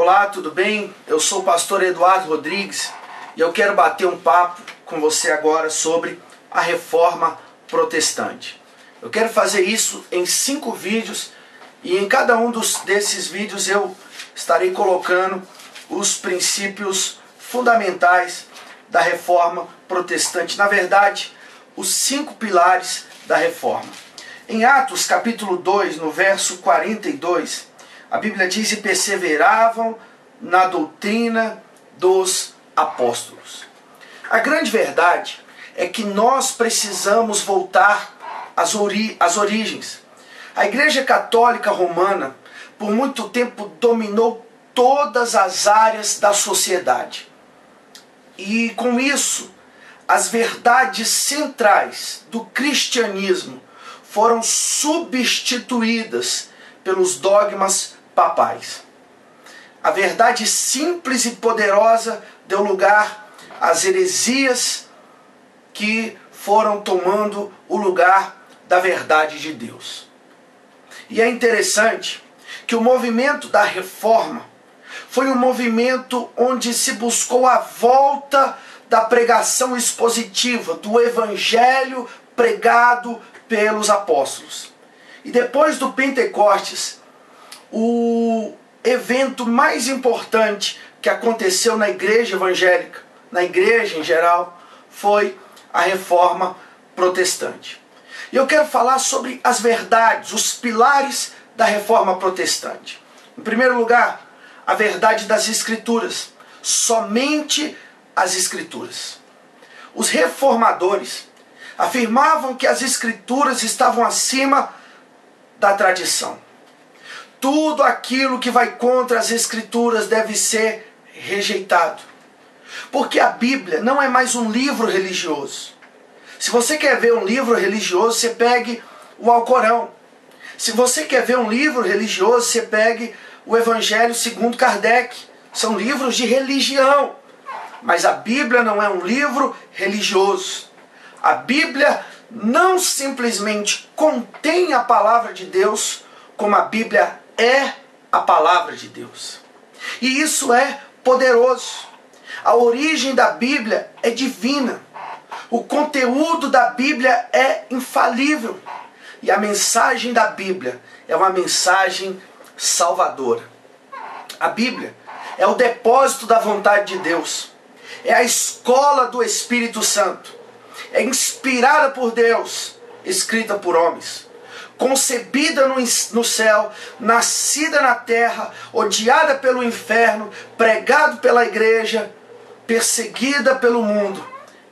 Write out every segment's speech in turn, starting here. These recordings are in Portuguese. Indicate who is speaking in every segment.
Speaker 1: Olá, tudo bem? Eu sou o pastor Eduardo Rodrigues e eu quero bater um papo com você agora sobre a Reforma Protestante. Eu quero fazer isso em 5 vídeos e em cada um desses vídeos eu estarei colocando os princípios fundamentais da Reforma Protestante. Na verdade, os 5 pilares da Reforma. Em Atos capítulo 2, no verso 42, a Bíblia diz: e perseveravam na doutrina dos apóstolos. A grande verdade é que nós precisamos voltar às origens. A Igreja Católica Romana, por muito tempo, dominou todas as áreas da sociedade. E com isso, as verdades centrais do cristianismo foram substituídas pelos dogmas papais. A verdade simples e poderosa deu lugar às heresias que foram tomando o lugar da verdade de Deus. E é interessante que o movimento da Reforma foi um movimento onde se buscou a volta da pregação expositiva, do evangelho pregado pelos apóstolos. E depois do Pentecostes, o evento mais importante que aconteceu na igreja evangélica, na igreja em geral, foi a Reforma Protestante. E eu quero falar sobre as verdades, os pilares da Reforma Protestante. Em primeiro lugar, a verdade das Escrituras. Somente as Escrituras. Os reformadores afirmavam que as Escrituras estavam acima da tradição. Tudo aquilo que vai contra as Escrituras deve ser rejeitado. Porque a Bíblia não é mais um livro religioso. Se você quer ver um livro religioso, você pegue o Alcorão. Se você quer ver um livro religioso, você pegue o Evangelho segundo Kardec. São livros de religião. Mas a Bíblia não é um livro religioso. A Bíblia não simplesmente contém a palavra de Deus, como a Bíblia é a palavra de Deus. E isso é poderoso. A origem da Bíblia é divina. O conteúdo da Bíblia é infalível. E a mensagem da Bíblia é uma mensagem salvadora. A Bíblia é o depósito da vontade de Deus. É a escola do Espírito Santo. É inspirada por Deus, escrita por homens. Concebida no céu, nascida na terra, odiada pelo inferno, pregada pela igreja, perseguida pelo mundo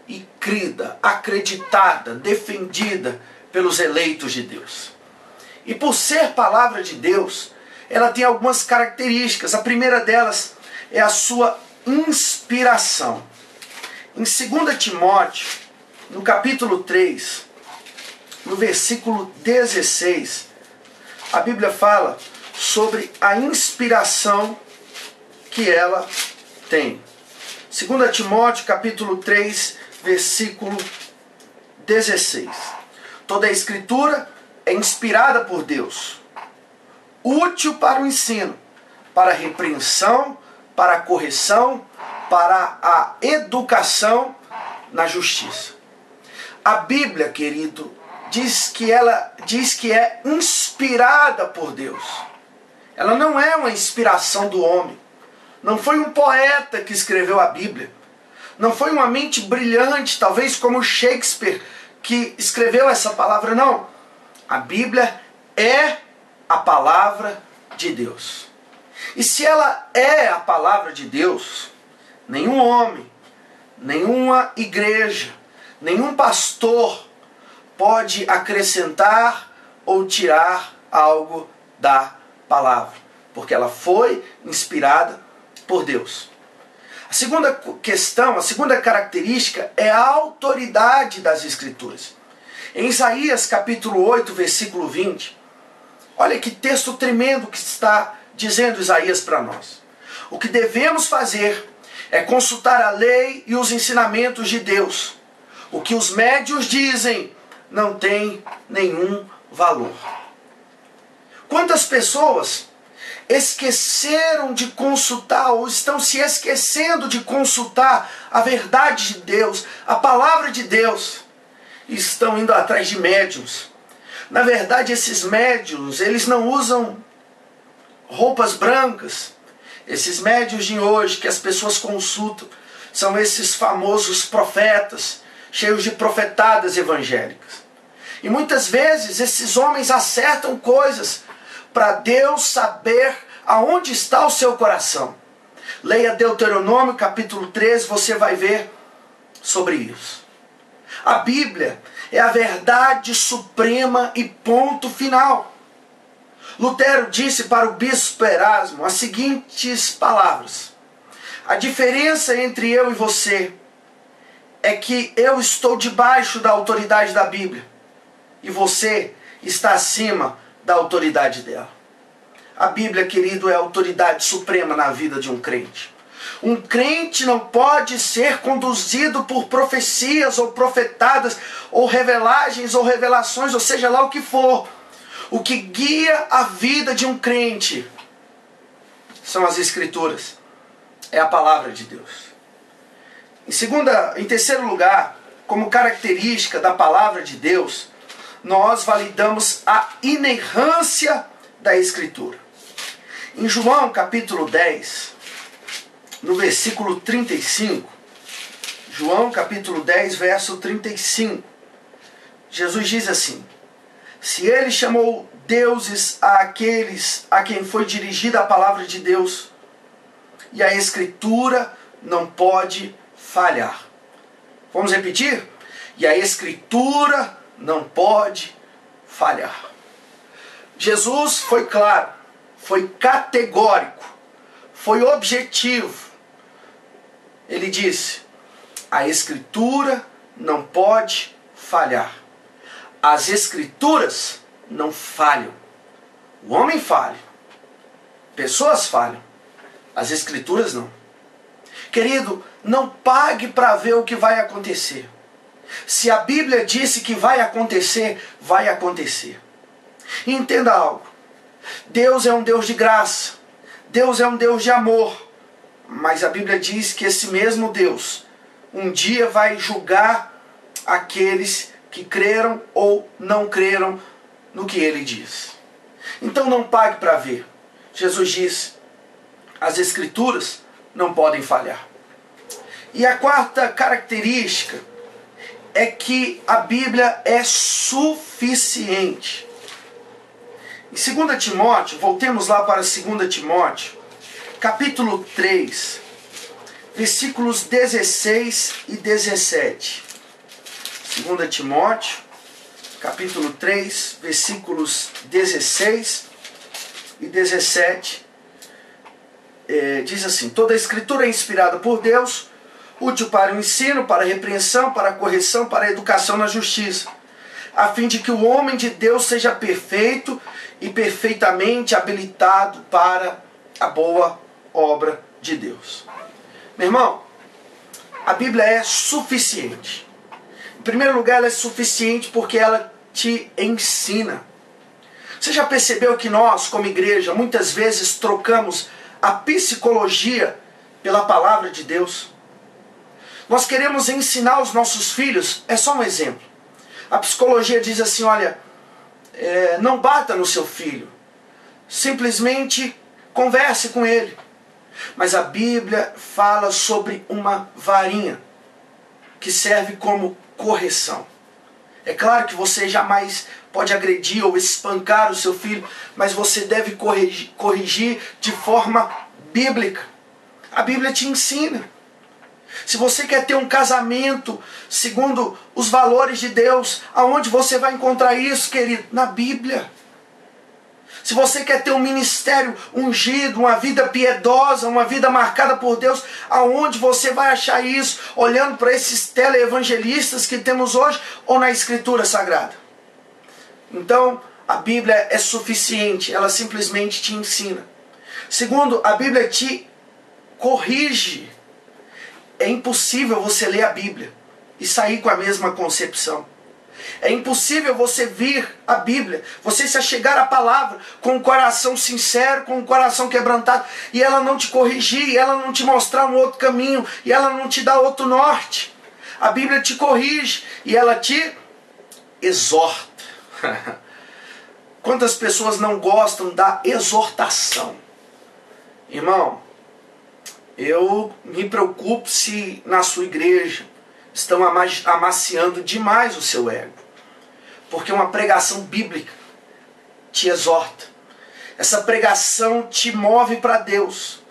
Speaker 1: e crida, acreditada, defendida pelos eleitos de Deus. E por ser palavra de Deus, ela tem algumas características. A primeira delas é a sua inspiração. Em 2 Timóteo, no capítulo 3, no versículo 16, a Bíblia fala sobre a inspiração que ela tem. 2 Timóteo, capítulo 3, versículo 16. Toda a Escritura é inspirada por Deus, útil para o ensino, para a repreensão, para a correção, para a educação na justiça. A Bíblia, querido, diz que é inspirada por Deus. Ela não é uma inspiração do homem. Não foi um poeta que escreveu a Bíblia. Não foi uma mente brilhante, talvez como Shakespeare, que escreveu essa palavra. Não. A Bíblia é a palavra de Deus. E se ela é a palavra de Deus, nenhum homem, nenhuma igreja, nenhum pastor pode acrescentar ou tirar algo da palavra, porque ela foi inspirada por Deus. A segunda questão, a segunda característica é a autoridade das Escrituras. Em Isaías capítulo 8, versículo 20, olha que texto tremendo que está dizendo Isaías para nós. O que devemos fazer é consultar a lei e os ensinamentos de Deus. O que os médios dizem não tem nenhum valor. Quantas pessoas esqueceram de consultar, ou estão se esquecendo de consultar a verdade de Deus, a palavra de Deus, e estão indo atrás de médiuns. Na verdade, esses médiuns, eles não usam roupas brancas. Esses médiuns de hoje que as pessoas consultam são esses famosos profetas, cheios de profetadas evangélicas. E muitas vezes esses homens acertam coisas para Deus saber aonde está o seu coração. Leia Deuteronômio capítulo 13, você vai ver sobre isso. A Bíblia é a verdade suprema e ponto final. Lutero disse para o bispo Erasmo as seguintes palavras: a diferença entre eu e você é que eu estou debaixo da autoridade da Bíblia e você está acima da autoridade dela. A Bíblia, querido, é a autoridade suprema na vida de um crente. Um crente não pode ser conduzido por profecias ou profetadas ou revelagens ou revelações, ou seja lá o que for. O que guia a vida de um crente são as Escrituras, é a palavra de Deus. Em terceiro lugar, como característica da palavra de Deus, nós validamos a inerrância da Escritura. Em João capítulo 10, no versículo 35, João capítulo 10, verso 35, Jesus diz assim: se ele chamou deuses àqueles a quem foi dirigida a palavra de Deus, e a Escritura não pode falhar. Vamos repetir? E a Escritura não pode falhar. Jesus foi claro, foi categórico, foi objetivo. Ele disse: a Escritura não pode falhar. As Escrituras não falham. O homem falha, pessoas falham, as Escrituras não. Querido, não pague para ver o que vai acontecer. Se a Bíblia disse que vai acontecer, vai acontecer. E entenda algo: Deus é um Deus de graça, Deus é um Deus de amor, mas a Bíblia diz que esse mesmo Deus um dia vai julgar aqueles que creram ou não creram no que ele diz. Então não pague para ver. Jesus disse: as Escrituras não podem falhar. E a quarta característica é que a Bíblia é suficiente. Em 2 Timóteo, voltemos lá para 2 Timóteo, capítulo 3, versículos 16 e 17. 2 Timóteo, capítulo 3, versículos 16 e 17, diz assim: toda a Escritura é inspirada por Deus, útil para o ensino, para a repreensão, para a correção, para a educação na justiça, a fim de que o homem de Deus seja perfeito e perfeitamente habilitado para a boa obra de Deus. Meu irmão, a Bíblia é suficiente. Em primeiro lugar, ela é suficiente porque ela te ensina. Você já percebeu que nós, como igreja, muitas vezes trocamos a psicologia pela palavra de Deus? Nós queremos ensinar os nossos filhos, é só um exemplo. A psicologia diz assim: olha, não bata no seu filho, simplesmente converse com ele. Mas a Bíblia fala sobre uma varinha que serve como correção. É claro que você jamais pode agredir ou espancar o seu filho, mas você deve corrigir de forma bíblica. A Bíblia te ensina. Se você quer ter um casamento segundo os valores de Deus, aonde você vai encontrar isso, querido? Na Bíblia. Se você quer ter um ministério ungido, uma vida piedosa, uma vida marcada por Deus, aonde você vai achar isso? Olhando para esses teleevangelistas que temos hoje ou na Escritura Sagrada? Então, a Bíblia é suficiente, ela simplesmente te ensina. Segundo, a Bíblia te corrige. É impossível você ler a Bíblia e sair com a mesma concepção. É impossível você vir à Bíblia, você se achegar à palavra com um coração sincero, com um coração quebrantado, e ela não te corrigir, e ela não te mostrar um outro caminho, e ela não te dar outro norte. A Bíblia te corrige e ela te exorta. Quantas pessoas não gostam da exortação? Irmão, eu me preocupo se na sua igreja estão amaciando demais o seu ego. Porque uma pregação bíblica te exorta. Essa pregação te move para Deus.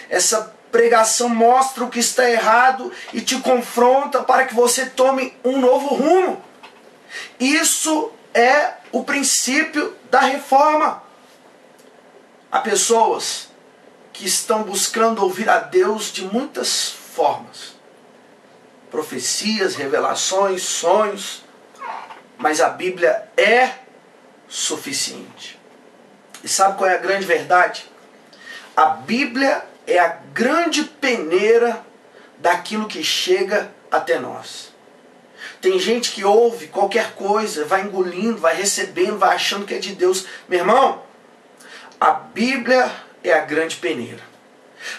Speaker 1: Essa pregação mostra o que está errado e te confronta para que você tome um novo rumo. Isso é o princípio da reforma. Há pessoas que estão buscando ouvir a Deus de muitas formas. Profecias, revelações, sonhos. Mas a Bíblia é suficiente. E sabe qual é a grande verdade? A Bíblia é a grande peneira daquilo que chega até nós. Tem gente que ouve qualquer coisa, vai engolindo, vai recebendo, vai achando que é de Deus. Meu irmão, a Bíblia é a grande peneira.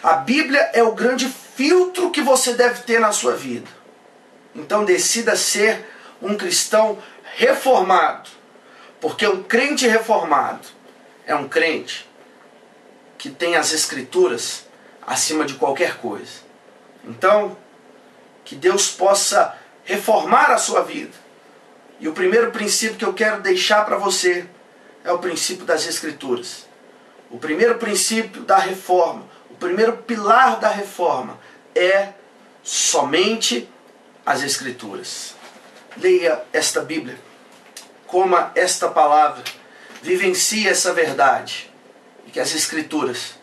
Speaker 1: A Bíblia é o grande filtro que você deve ter na sua vida. Então decida ser um cristão reformado. Porque um crente reformado é um crente que tem as Escrituras acima de qualquer coisa. Então, que Deus possa reformar a sua vida. E o primeiro princípio que eu quero deixar para você é o princípio das Escrituras. O primeiro princípio da reforma, o primeiro pilar da reforma é somente as Escrituras. Leia esta Bíblia, coma esta palavra, vivencie essa verdade e que as Escrituras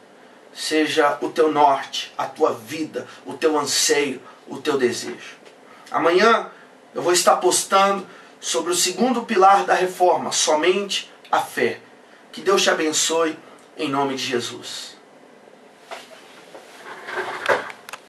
Speaker 1: seja o teu norte, a tua vida, o teu anseio, o teu desejo. Amanhã eu vou estar postando sobre o segundo pilar da reforma, somente a fé. Que Deus te abençoe em nome de Jesus.